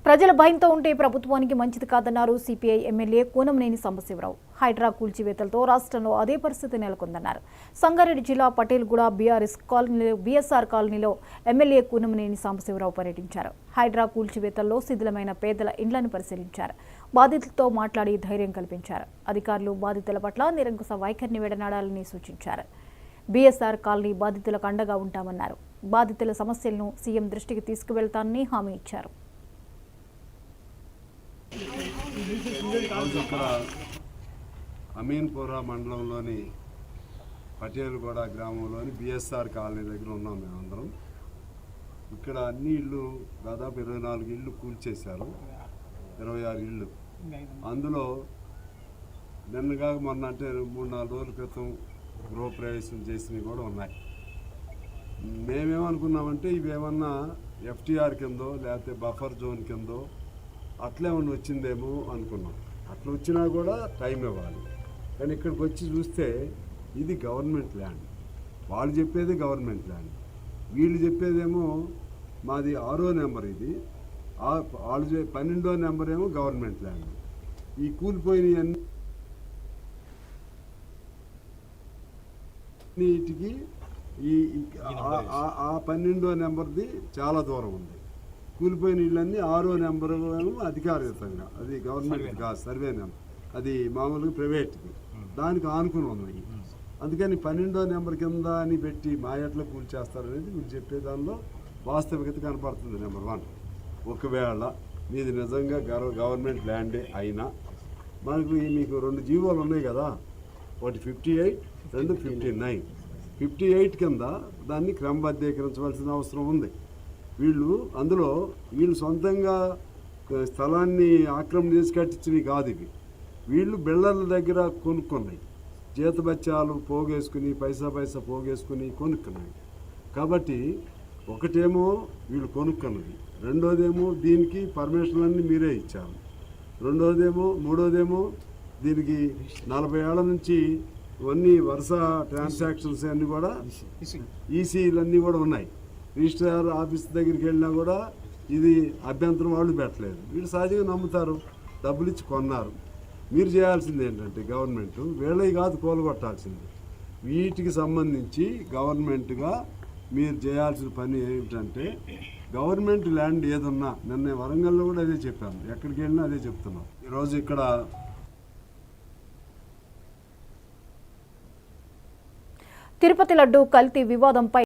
ప్రజల భయంతో ఉంటే ప్రభుత్వానికి మంచిది కాదన్నారు సిపిఐ ఎమ్మెల్యే కూనంనేని సాంబశివరావు. హైడ్రా కూల్చివేతలతో రాష్ట్రంలో అదే పరిస్థితి నెలకొందన్నారు. సంగారెడ్డి జిల్లా పటేల్గూడ బీఎస్ఆర్ కాలనీలో ఎమ్మెల్యే కూనంనేని సాంబశివరావు పర్యటించారు. హైడ్రా కూల్చివేతల్లో శిథిలమైన పేదల ఇండ్లను పరిశీలించారు. బాధితులతో మాట్లాడి ధైర్యం కల్పించారు. అధికారులు బాధితుల పట్ల నిరంకుశ వైఖరిని విడనాడాలని సూచించారు. బీఎస్ఆర్ కాలనీ బాధితులకు అండగా ఉంటామన్నారు. బాధితుల సమస్యలను సీఎం దృష్టికి తీసుకువెళ్తానని హామీ ఇచ్చారు. ఇక్కడ అమీన్పుర మండలంలోని పటేల్గూడ గ్రామంలోని బీఎస్ఆర్ కాలనీ దగ్గర ఉన్నాం మేమందరం. ఇక్కడ అన్ని ఇళ్ళు దాదాపు 24 ఇళ్ళు కూల్చేశారు, 26 ఇళ్ళు. అందులో నిన్నగా మొన్న అంటే 3-4 రోజుల క్రితం గృహప్రవేశం చేసినవి కూడా ఉన్నాయి. మేమేమనుకున్నామంటే ఇవేమన్నా ఎఫ్టీఆర్ కిందో లేకపోతే బఫర్ జోన్ కిందో అట్లే ఉన్న వచ్చిందేమో అనుకున్నాం. అట్లా వచ్చినా కూడా టైం ఇవ్వాలి. కానీ ఇక్కడికి వచ్చి చూస్తే ఇది గవర్నమెంట్ ల్యాండ్, వాళ్ళు చెప్పేది గవర్నమెంట్ ల్యాండ్, వీళ్ళు చెప్పేదేమో మాది 6వ నెంబర్, ఇది వాళ్ళు 12వ నెంబర్ ఏమో గవర్నమెంట్ ల్యాండ్. ఈ కూలిపోయినవి అన్నిటికి ఆ 12వ నెంబర్ది చాలా దూరం ఉంది. కూలిపోయిన ఇళ్ళన్నీ 6వ నెంబర్ ఏమో అధికారితంగా, అది గవర్నమెంట్ కాదు, సర్వే నెంబర్, అది మామూలుగా ప్రైవేట్ది, దానికి ఆనుకుని ఉన్నాయి. అందుకని 12వ నెంబర్ కింద అని పెట్టి మా ఎట్లా కూల్చేస్తారనేది మీరు చెప్పే దానిలో వాస్తవికత కనపడుతుంది. నెంబర్ 1, ఒకవేళ మీది నిజంగా గవర్నమెంట్ ల్యాండే అయినా మనకు మీకు 2 జీవోలు ఉన్నాయి కదా, ఒకటి 58, 2 59. 58 కింద దాన్ని క్రమబద్ధీకరించవలసిన అవసరం ఉంది. అందులో వీళ్ళు సొంతంగా స్థలాన్ని ఆక్రమణ చేసి కట్టించినవి కాదు ఇవి. వీళ్ళు బిళ్ళల దగ్గర కొనుక్కున్నాయి, జీతబత్యాలు పోగేసుకుని పైసా పోగేసుకుని కొనుక్కున్నాయి. కాబట్టి ఒకటేమో వీళ్ళు కొనుక్కున్నది, రెండోదేమో దీనికి పర్మిషన్లన్నీ మీరే ఇచ్చారు, మూడోదేమో దీనికి 40 ఏళ్ల నుంచి ఇవన్నీ వరుస ట్రాన్సాక్షన్స్ అన్నీ కూడా ఈసీలన్నీ కూడా ఉన్నాయి. రిజిస్ట్రార్ ఆఫీస్ దగ్గరికి వెళ్ళినా కూడా ఇది అభ్యంతరం వాళ్ళు పెట్టలేదు. వీళ్ళు సహజంగా నమ్ముతారు, డబ్బులు ఇచ్చి కొన్నారు. మీరు చేయాల్సింది ఏంటంటే గవర్నమెంట్ వీళ్ళవి కాదు కూలగొట్టాల్సింది. వీటికి సంబంధించి గవర్నమెంట్గా మీరు చేయాల్సిన పని ఏమిటంటే గవర్నమెంట్ ల్యాండ్ ఏదన్నా, నిన్న వరంగల్లో కూడా అదే చెప్పాను, ఎక్కడికి వెళ్ళినా అదే చెప్తున్నాం. ఈరోజు ఇక్కడ తిరుపతి లడ్డు కల్తీ వివాదంపై